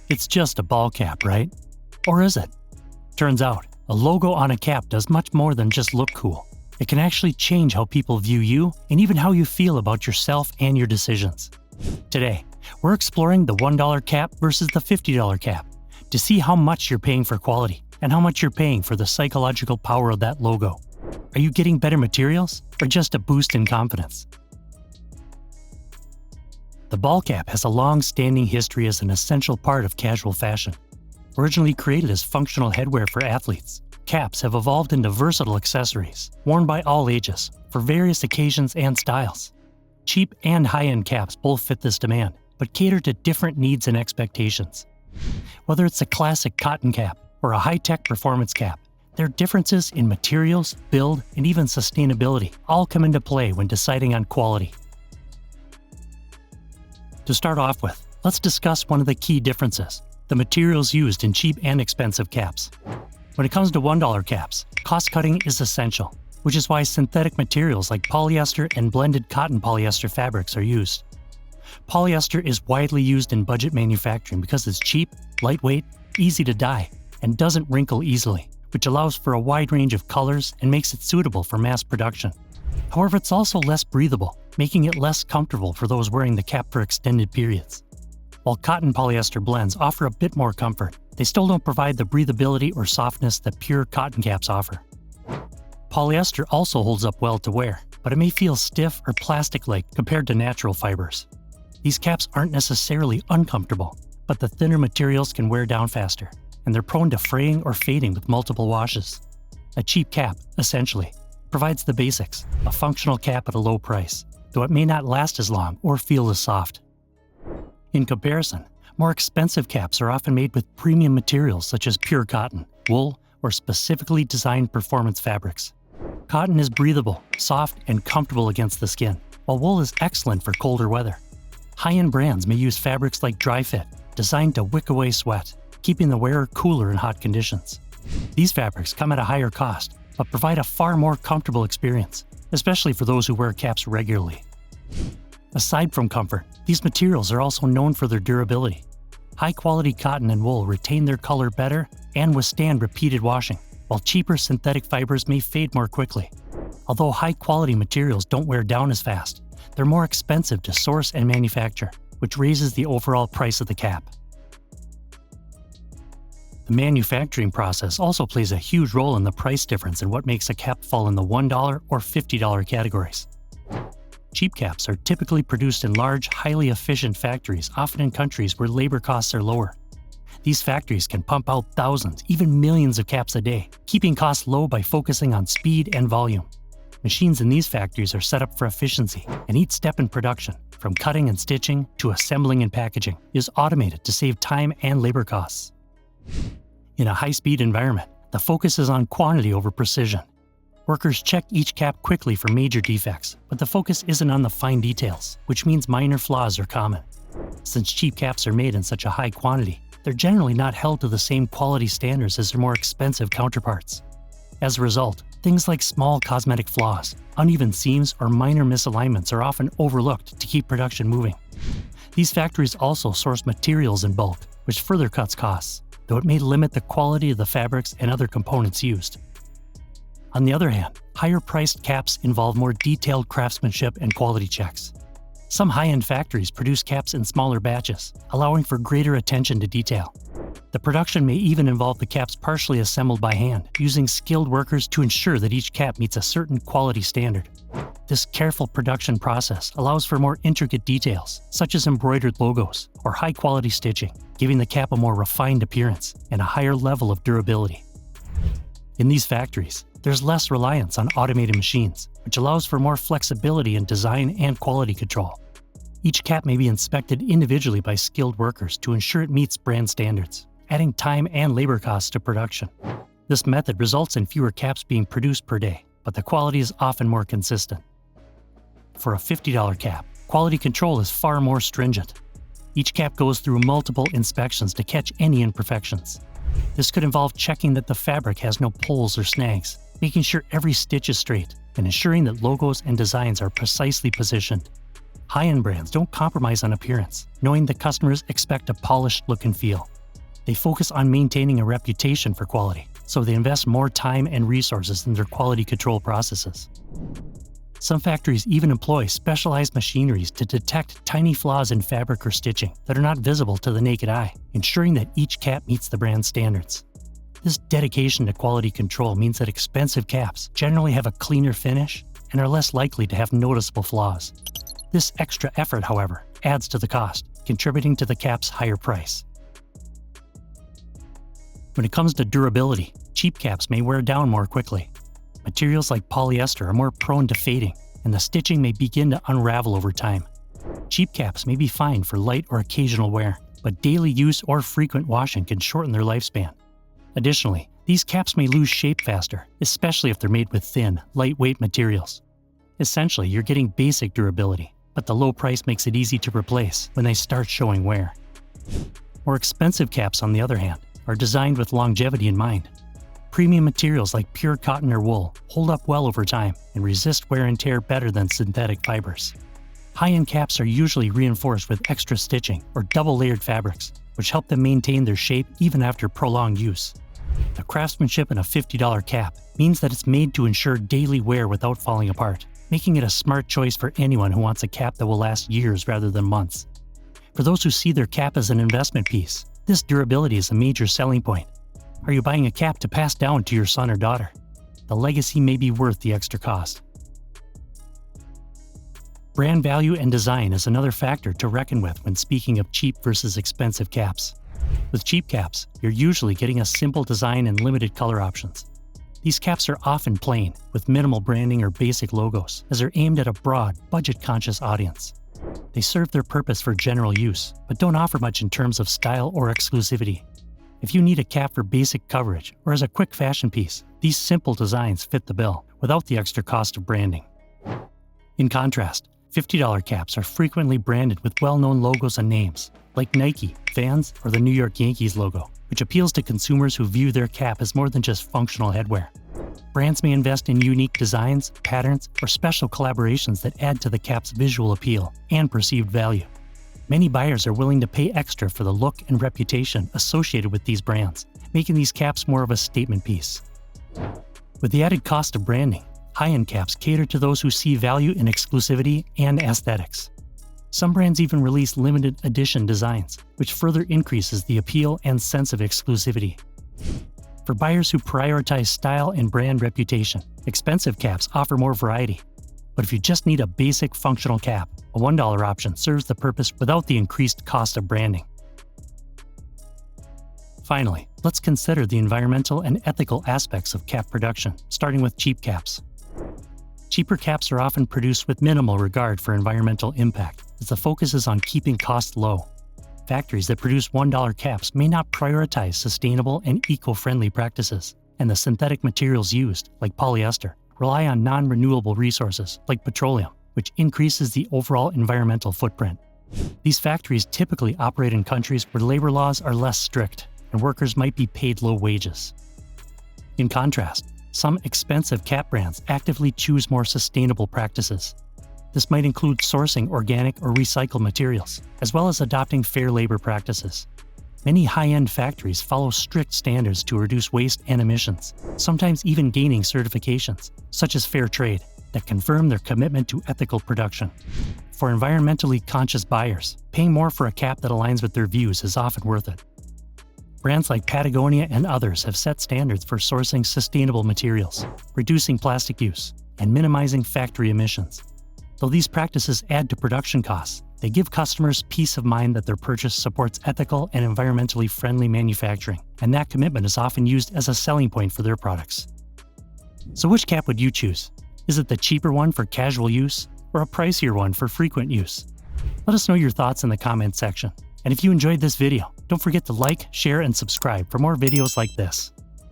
It's just a ball cap, right? Or is it? Turns out, a logo on a cap does much more than just look cool. It can actually change how people view you and even how you feel about yourself and your decisions. Today, we're exploring the $1 cap versus the $50 cap to see how much you're paying for quality and how much you're paying for the psychological power of that logo. Are you getting better materials or just a boost in confidence? The ball cap has a long-standing history as an essential part of casual fashion. Originally created as functional headwear for athletes, caps have evolved into versatile accessories, worn by all ages, for various occasions and styles. Cheap and high-end caps both fit this demand, but cater to different needs and expectations. Whether it's a classic cotton cap or a high-tech performance cap, their differences in materials, build, and even sustainability all come into play when deciding on quality. To start off with, let's discuss one of the key differences: the materials used in cheap and expensive caps. When it comes to $1 caps, cost-cutting is essential, which is why synthetic materials like polyester and blended cotton polyester fabrics are used. Polyester is widely used in budget manufacturing because it's cheap, lightweight, easy to dye, and doesn't wrinkle easily, which allows for a wide range of colors and makes it suitable for mass production. However, it's also less breathable, making it less comfortable for those wearing the cap for extended periods. While cotton polyester blends offer a bit more comfort, they still don't provide the breathability or softness that pure cotton caps offer. Polyester also holds up well to wear, but it may feel stiff or plastic-like compared to natural fibers. These caps aren't necessarily uncomfortable, but the thinner materials can wear down faster, and they're prone to fraying or fading with multiple washes. A cheap cap, essentially, provides the basics, a functional cap at a low price, though it may not last as long or feel as soft. In comparison, more expensive caps are often made with premium materials such as pure cotton, wool, or specifically designed performance fabrics. Cotton is breathable, soft, and comfortable against the skin, while wool is excellent for colder weather. High-end brands may use fabrics like dry fit, designed to wick away sweat, keeping the wearer cooler in hot conditions. These fabrics come at a higher cost, but provide a far more comfortable experience, especially for those who wear caps regularly. Aside from comfort, these materials are also known for their durability. High-quality cotton and wool retain their color better and withstand repeated washing, while cheaper synthetic fibers may fade more quickly. Although high-quality materials don't wear down as fast, they're more expensive to source and manufacture, which raises the overall price of the cap. The manufacturing process also plays a huge role in the price difference in what makes a cap fall in the $1 or $50 categories. Cheap caps are typically produced in large, highly efficient factories, often in countries where labor costs are lower. These factories can pump out thousands, even millions of caps a day, keeping costs low by focusing on speed and volume. Machines in these factories are set up for efficiency, and each step in production, from cutting and stitching to assembling and packaging, is automated to save time and labor costs. In a high-speed environment, the focus is on quantity over precision. Workers check each cap quickly for major defects, but the focus isn't on the fine details, which means minor flaws are common. Since cheap caps are made in such a high quantity, they're generally not held to the same quality standards as their more expensive counterparts. As a result, things like small cosmetic flaws, uneven seams, or minor misalignments are often overlooked to keep production moving. These factories also source materials in bulk, which further cuts costs, though it may limit the quality of the fabrics and other components used. On the other hand, higher-priced caps involve more detailed craftsmanship and quality checks. Some high-end factories produce caps in smaller batches, allowing for greater attention to detail. The production may even involve the caps partially assembled by hand, using skilled workers to ensure that each cap meets a certain quality standard. This careful production process allows for more intricate details, such as embroidered logos or high-quality stitching, giving the cap a more refined appearance and a higher level of durability. In these factories, there's less reliance on automated machines, which allows for more flexibility in design and quality control. Each cap may be inspected individually by skilled workers to ensure it meets brand standards, adding time and labor costs to production. This method results in fewer caps being produced per day, but the quality is often more consistent. For a $50 cap, quality control is far more stringent. Each cap goes through multiple inspections to catch any imperfections. This could involve checking that the fabric has no pulls or snags, making sure every stitch is straight, and ensuring that logos and designs are precisely positioned. High-end brands don't compromise on appearance, knowing that customers expect a polished look and feel. They focus on maintaining a reputation for quality, so they invest more time and resources in their quality control processes. Some factories even employ specialized machineries to detect tiny flaws in fabric or stitching that are not visible to the naked eye, ensuring that each cap meets the brand standards. This dedication to quality control means that expensive caps generally have a cleaner finish and are less likely to have noticeable flaws. This extra effort, however, adds to the cost, contributing to the cap's higher price. When it comes to durability, cheap caps may wear down more quickly. Materials like polyester are more prone to fading, and the stitching may begin to unravel over time. Cheap caps may be fine for light or occasional wear, but daily use or frequent washing can shorten their lifespan. Additionally, these caps may lose shape faster, especially if they're made with thin, lightweight materials. Essentially, you're getting basic durability, but the low price makes it easy to replace when they start showing wear. More expensive caps, on the other hand, are designed with longevity in mind. Premium materials like pure cotton or wool hold up well over time and resist wear and tear better than synthetic fibers. High-end caps are usually reinforced with extra stitching or double-layered fabrics, which help them maintain their shape even after prolonged use. The craftsmanship in a $50 cap means that it's made to ensure daily wear without falling apart, making it a smart choice for anyone who wants a cap that will last years rather than months. For those who see their cap as an investment piece, this durability is a major selling point. Are you buying a cap to pass down to your son or daughter? The legacy may be worth the extra cost. Brand value and design is another factor to reckon with when speaking of cheap versus expensive caps. With cheap caps, you're usually getting a simple design and limited color options. These caps are often plain, with minimal branding or basic logos, as they're aimed at a broad, budget-conscious audience. They serve their purpose for general use, but don't offer much in terms of style or exclusivity. If you need a cap for basic coverage or as a quick fashion piece, these simple designs fit the bill without the extra cost of branding. In contrast, $50 caps are frequently branded with well-known logos and names, like Nike, Vans, or the New York Yankees logo, which appeals to consumers who view their cap as more than just functional headwear. Brands may invest in unique designs, patterns, or special collaborations that add to the cap's visual appeal and perceived value. Many buyers are willing to pay extra for the look and reputation associated with these brands, making these caps more of a statement piece. With the added cost of branding, high-end caps cater to those who see value in exclusivity and aesthetics. Some brands even release limited edition designs, which further increases the appeal and sense of exclusivity. For buyers who prioritize style and brand reputation, expensive caps offer more variety. But if you just need a basic functional cap, a $1 option serves the purpose without the increased cost of branding. Finally, let's consider the environmental and ethical aspects of cap production, starting with cheap caps. Cheaper caps are often produced with minimal regard for environmental impact, as the focus is on keeping costs low. Factories that produce $1 caps may not prioritize sustainable and eco-friendly practices, and the synthetic materials used, like polyester, rely on non-renewable resources, like petroleum, which increases the overall environmental footprint. These factories typically operate in countries where labor laws are less strict, and workers might be paid low wages. In contrast, some expensive cap brands actively choose more sustainable practices. This might include sourcing organic or recycled materials, as well as adopting fair labor practices. Many high-end factories follow strict standards to reduce waste and emissions, sometimes even gaining certifications, such as Fair Trade, that confirm their commitment to ethical production. For environmentally conscious buyers, paying more for a cap that aligns with their views is often worth it. Brands like Patagonia and others have set standards for sourcing sustainable materials, reducing plastic use, and minimizing factory emissions. Though these practices add to production costs, they give customers peace of mind that their purchase supports ethical and environmentally friendly manufacturing, and that commitment is often used as a selling point for their products. So which cap would you choose? Is it the cheaper one for casual use, or a pricier one for frequent use? Let us know your thoughts in the comments section. And if you enjoyed this video, don't forget to like, share, and subscribe for more videos like this.